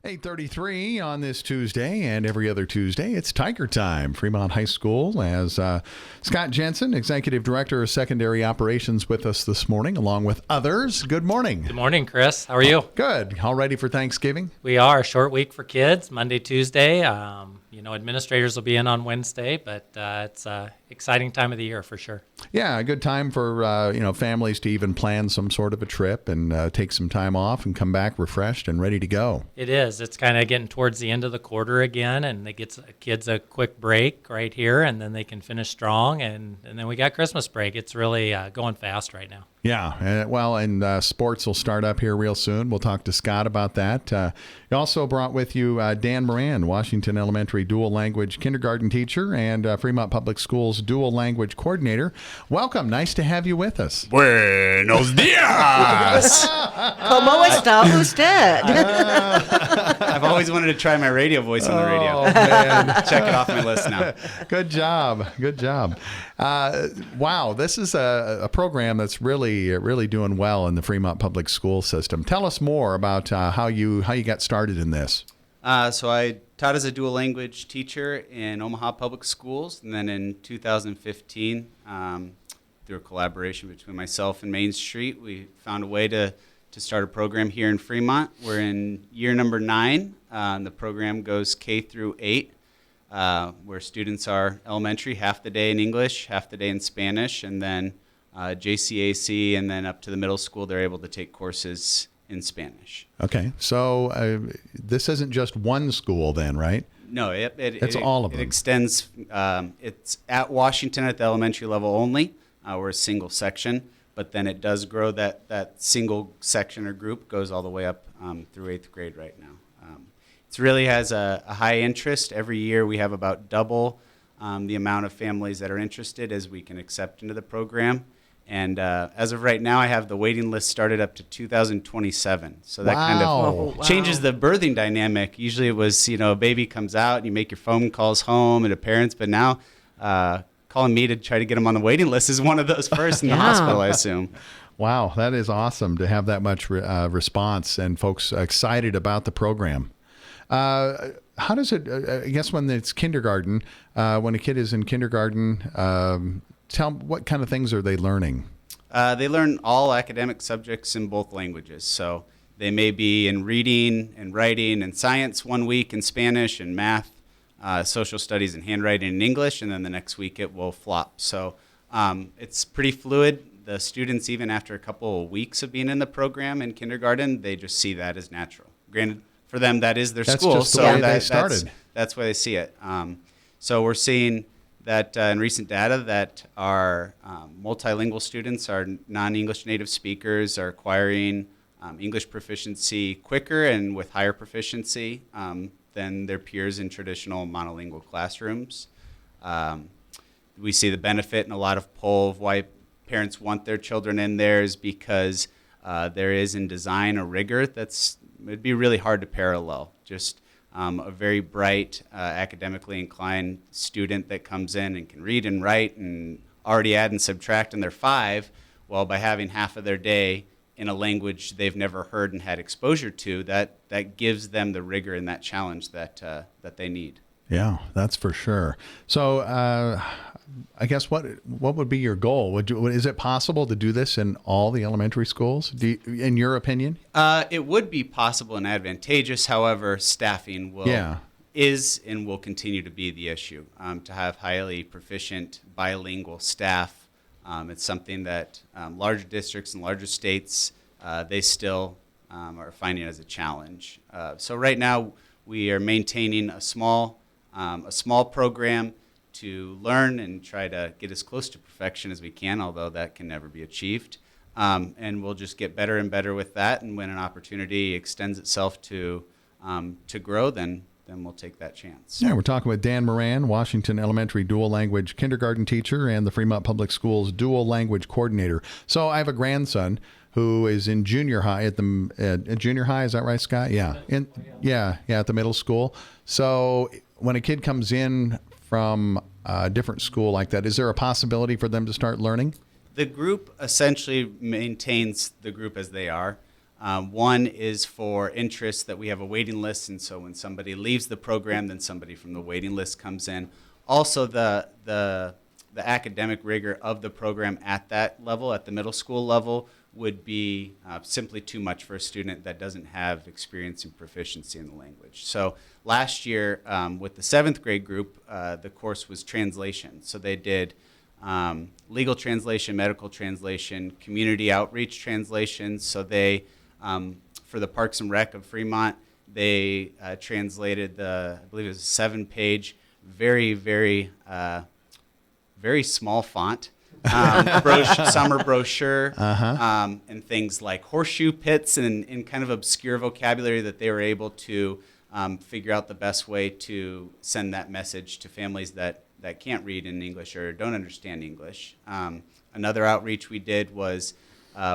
8:33 on this Tuesday and every other Tuesday. It's Tiger Time, Fremont High School, as Scott Jensen, Executive Director of Secondary Operations, with us this morning, along with others. Good morning. Good morning, Chris. How are you? Good. All ready for Thanksgiving? We are. A short week for kids, Monday, Tuesday. Administrators will be in on Wednesday, but it's an exciting time of the year for sure. Yeah, a good time for families to even plan some sort of a trip and take some time off and come back refreshed and ready to go. It is. It's kind of getting towards the end of the quarter again, and it gets kids a quick break right here, and then they can finish strong, and then we got Christmas break. It's really going fast right now. Yeah, and sports will start up here real soon. We'll talk to Scott about that. You also brought with you Dan Moran, Washington Elementary dual language kindergarten teacher and Fremont Public Schools dual language coordinator. Welcome. Nice to have you with us. Buenos dias. ¿Cómo está usted? I've always wanted to try my radio voice on the radio. Oh, man. Check it off my list now. Good job. Good job. Wow, this is a program that's really doing well in the Fremont Public School system. Tell us more about how you got started in this. So I taught as a dual language teacher in Omaha Public Schools, and then in 2015, through a collaboration between myself and Main Street, we found a way to start a program here in Fremont. We're in year number 9. The program goes K through 8, where students are elementary, half the day in English, half the day in Spanish, and then JCAC, and then up to the middle school, they're able to take courses in Spanish. Okay, so this isn't just one school then, right? No, it's all of them. It extends. It's at Washington at the elementary level only. We're a single section, but then it does grow. That single section or group goes all the way up through 8th grade right now. It really has a high interest. Every year we have about double the amount of families that are interested as we can accept into the program. And as of right now, I have the waiting list started up to 2027. So that kind of changes the birthing dynamic. Usually it was, a baby comes out and you make your phone calls home and to parents. But now calling me to try to get them on the waiting list is one of those first in the hospital, I assume. Wow, that is awesome to have that much response and folks excited about the program. How does it, I guess when it's kindergarten, when a kid is in kindergarten, tell what kind of things are they learning? They learn all academic subjects in both languages. So they may be in reading and writing and science one week, in Spanish and math, social studies and handwriting in English, and then the next week it will flop. So it's pretty fluid. The students, even after a couple of weeks of being in the program in kindergarten, they just see that as natural. Granted, for them, that is their school. That's just the way they started. That's why they see it. So we're seeing that in recent data that our multilingual students, our non-English native speakers, are acquiring English proficiency quicker and with higher proficiency than their peers in traditional monolingual classrooms. We see the benefit and a lot of pull of why parents want their children in there is because there is in design a rigor it'd be really hard to parallel. Just a very bright, academically inclined student that comes in and can read and write and already add and subtract in their 5, well, by having half of their day in a language they've never heard and had exposure to, that gives them the rigor and that challenge that they need. Yeah, that's for sure. So I guess what would be your goal? Is it possible to do this in all the elementary schools, in your opinion? It would be possible and advantageous. However, staffing is and will continue to be the issue. To have highly proficient bilingual staff, it's something that larger districts and larger states, they still are finding as a challenge. So right now we are maintaining a small program to learn and try to get as close to perfection as we can, although that can never be achieved. And we'll just get better and better with that. And when an opportunity extends itself to grow, then we'll take that chance. Yeah, we're talking with Dan Moran, Washington Elementary dual language kindergarten teacher and the Fremont Public Schools dual language coordinator. So I have a grandson who is in junior high at junior high. Is that right, Scott? Yeah. At the middle school. So when a kid comes in from a different school like that, is there a possibility for them to start learning? The group essentially maintains the group as they are. One is for interest, that we have a waiting list, and so when somebody leaves the program, then somebody from the waiting list comes in. Also, the academic rigor of the program at that level, at the middle school level, would be simply too much for a student that doesn't have experience and proficiency in the language. So last year, with the 7th grade group, the course was translation. So they did legal translation, medical translation, community outreach translation. So they, for the Parks and Rec of Fremont, they translated I believe it was a 7-page, very, very, very small font summer brochure, and things like horseshoe pits and kind of obscure vocabulary that they were able to figure out the best way to send that message to families that can't read in English or don't understand English. Another outreach we did was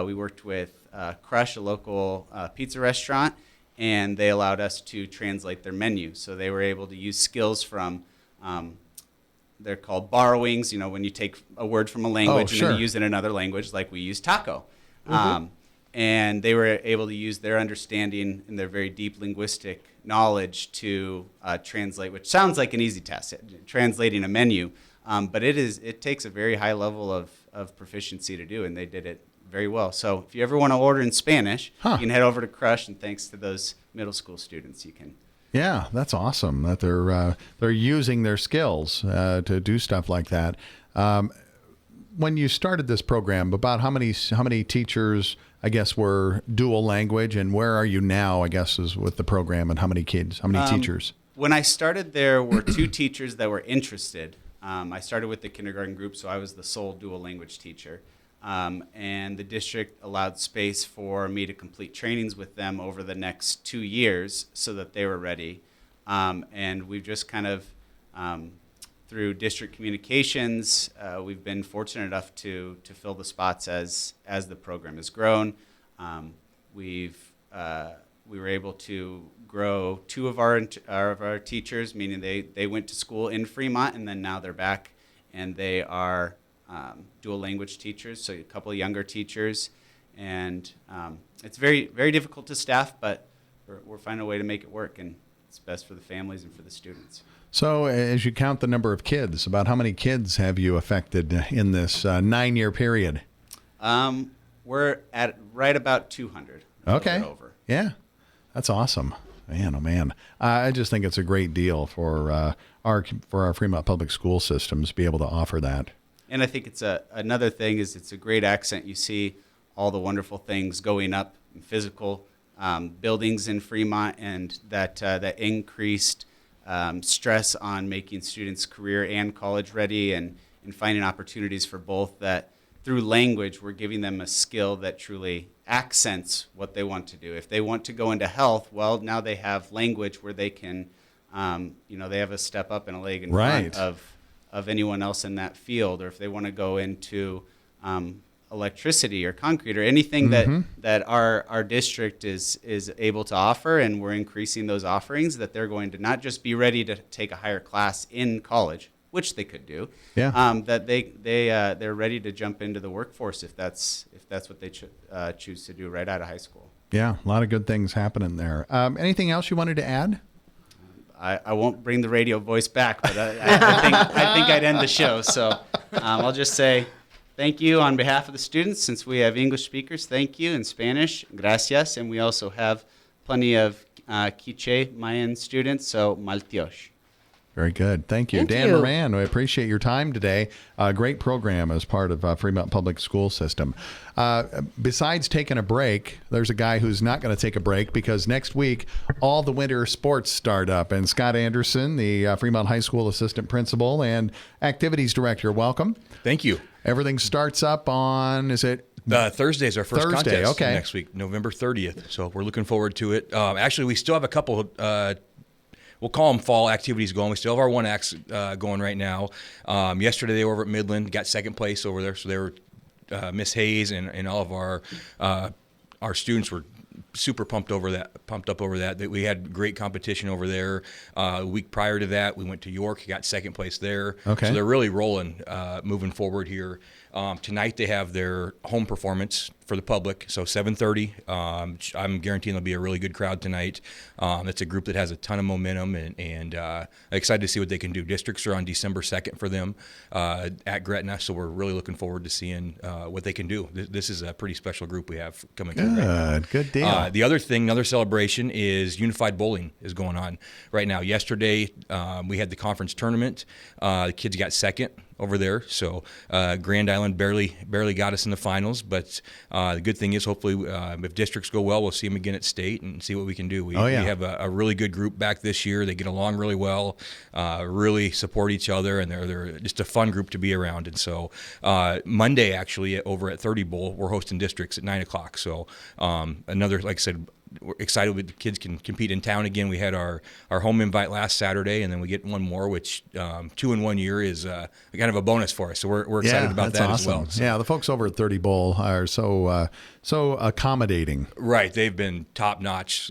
we worked with Crush, a local pizza restaurant, and they allowed us to translate their menu. So they were able to use skills from they're called borrowings, when you take a word from a language and then you use it in another language, like we use taco. And they were able to use their understanding and their very deep linguistic knowledge to translate, which sounds like an easy task, translating a menu. But it takes a very high level of proficiency to do, and they did it very well. So if you ever want to order in Spanish, you can head over to Crush, and thanks to those middle school students, you can. Yeah, that's awesome that they're using their skills to do stuff like that. When you started this program, about how many teachers, I guess, were dual language, and where are you now, I guess, is with the program, and how many teachers? When I started, there were 2 teachers that were interested. I started with the kindergarten group, so I was the sole dual language teacher. And the district allowed space for me to complete trainings with them over the next 2 years so that they were ready. And we've just kind of, through district communications, we've been fortunate enough to fill the spots as the program has grown. We were able to grow 2 of our teachers, meaning they went to school in Fremont, and then now they're back, and they are dual language teachers, so a couple of younger teachers, and it's very, very difficult to staff, but we're finding a way to make it work, and it's best for the families and for the students. So as you count the number of kids, about how many kids have you affected in this 9-year period? We're at right about 200. Okay. Over. Yeah, that's awesome. Man, oh man. I just think it's a great deal for our Fremont Public School systems to be able to offer that. And I think it's another thing is it's a great accent. You see all the wonderful things going up in physical buildings in Fremont, and that increased stress on making students career and college ready, and finding opportunities for both, that through language we're giving them a skill that truly accents what they want to do. If they want to go into health, well, now they have language where they can, they have a step up and a leg in front of anyone else in that field. Or if they want to go into electricity or concrete or anything that our district is able to offer, and we're increasing those offerings, that they're going to not just be ready to take a higher class in college, which they could do, that they're ready to jump into the workforce if that's what they choose to do right out of high school. Yeah, a lot of good things happening there. Anything else you wanted to add? I won't bring the radio voice back, but I think I'd end the show. So I'll just say thank you on behalf of the students. Since we have English speakers, thank you. In Spanish, gracias. And we also have plenty of Quiche Mayan students, so maltiosh. Very good. Thank you. Dan Moran, I appreciate your time today. Great program as part of Fremont Public School System. Besides taking a break, there's a guy who's not going to take a break, because next week all the winter sports start up. And Scott Anderson, the Fremont High School Assistant Principal and Activities Director, welcome. Thank you. Everything starts up on, is it? Thursday is our first contest okay. Next week, November 30th. So we're looking forward to it. Actually, we still have a couple we'll call them fall activities going. We still have our one acts going right now. Yesterday they were over at Midland, got second place over there. So they were Miss Hayes and all of our students were super pumped up over that. We had great competition over there. A week prior to that, we went to York, got second place there. Okay. So they're really rolling, moving forward here. Tonight they have their home performance for the public. So 7:30. I'm guaranteeing there'll be a really good crowd tonight. It's a group that has a ton of momentum, and excited to see what they can do. Districts are on December 2nd for them at Gretna, so we're really looking forward to seeing what they can do. This is a pretty special group we have coming through. Good deal. The other thing, another celebration is Unified Bowling is going on right now. Yesterday, we had the conference tournament. The kids got second over there, so Grand Island barely got us in the finals. But the good thing is, hopefully, if districts go well, we'll see them again at state and see what we can do. We have a really good group back this year. They get along really well, really support each other, and they're just a fun group to be around. And so Monday, actually, over at 30 Bowl, we're hosting districts at 9 o'clock. So another, like I said, we're excited the kids can compete in town again. We had our home invite last Saturday, and then we get one more, which 2 in 1 year is kind of a bonus for us. So we're excited about that as well. So. Yeah, the folks over at 30 Bowl are so accommodating. Right, they've been top notch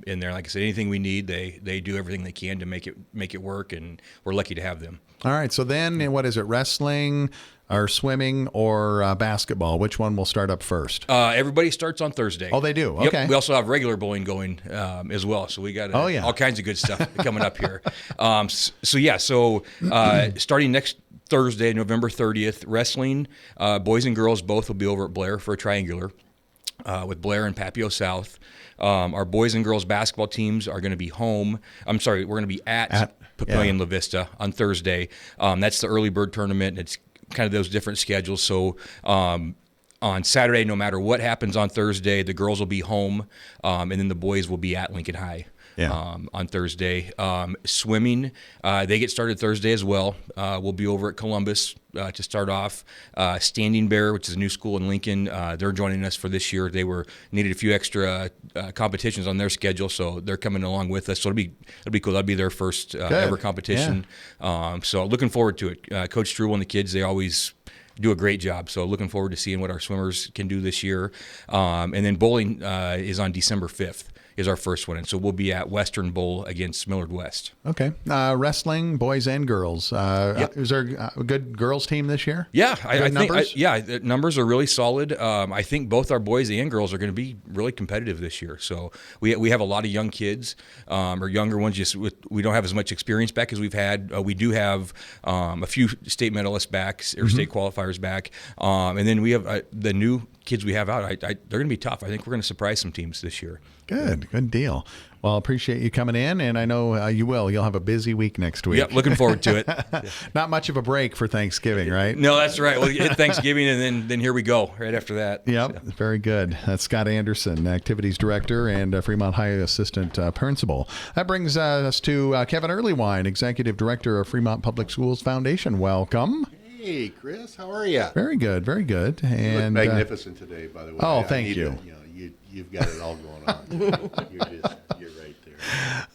in there. Like I said, anything we need, they do everything they can to make it work, and we're lucky to have them. All right, so then what is it? Wrestling, or swimming, or basketball? Which one will start up first? Everybody starts on Thursday. Oh, they do? Yep. Okay. We also have regular bowling going as well. So we got all kinds of good stuff coming up here. So starting next Thursday, November 30th, wrestling, boys and girls both will be over at Blair for a triangular with Blair and Papio South. Our boys and girls basketball teams are going to be home. We're going to be at Papillion La Vista on Thursday. That's the early bird tournament. It's kind of those different schedules. So on Saturday, no matter what happens on Thursday, the girls will be home, and then the boys will be at Lincoln High. On Thursday. Swimming, they get started Thursday as well. We'll be over at Columbus to start off. Standing Bear, which is a new school in Lincoln, they're joining us for this year. They needed a few extra competitions on their schedule, so they're coming along with us. So it'll be cool. That'll be their first ever competition. So looking forward to it. Coach Struble and the kids, they always do a great job. So looking forward to seeing what our swimmers can do this year. And then bowling is on December 5th. Is our first one, and so we'll be at Western Bowl against Millard West. Okay. Wrestling, boys and girls. Is there a good girls team this year? Yeah, I think numbers? the numbers are really solid. I think both our boys and girls are going to be really competitive this year. So we have a lot of young kids, or younger ones. We don't have as much experience back as we've had. We do have a few state medalists back or state qualifiers back, and then we have the new kids we have out. They're going to be tough. I think we're going to surprise some teams this year. Good deal. Well, appreciate you coming in, and I know you will. You'll have a busy week next week. Yep, looking forward to it. Not much of a break for Thanksgiving, right? No, that's right. We'll hit Thanksgiving, and then here we go right after that. Yep, so. Very good. That's Scott Anderson, Activities Director and Fremont High Assistant Principal. That brings us to Kevin Eairleywine, Executive Director of Fremont Public Schools Foundation. Welcome. Hey, Chris, how are you? Very good, very good. And you look magnificent today, by the way. Oh, thank you. You've got it all going on. You're right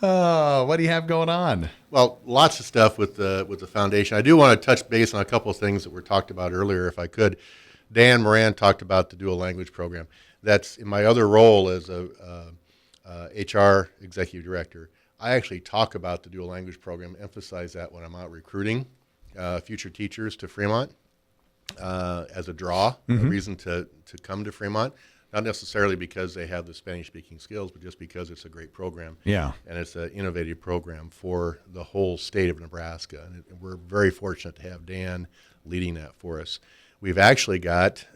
there. What do you have going on? Well, lots of stuff with the foundation. I do want to touch base on a couple of things that were talked about earlier, if I could. Dan Moran talked about the dual language program. That's in my other role as a HR executive director. I actually talk about the dual language program, emphasize that when I'm out recruiting future teachers to Fremont as a draw, a reason to come to Fremont. Not necessarily because they have the Spanish-speaking skills, but just because it's a great program. Yeah. And it's an innovative program for the whole state of Nebraska. And we're very fortunate to have Dan leading that for us. We've actually got,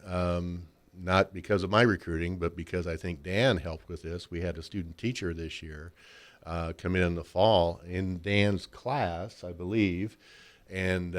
not because of my recruiting, but because I think Dan helped with this, we had a student teacher this year come in the fall in Dan's class, I believe, and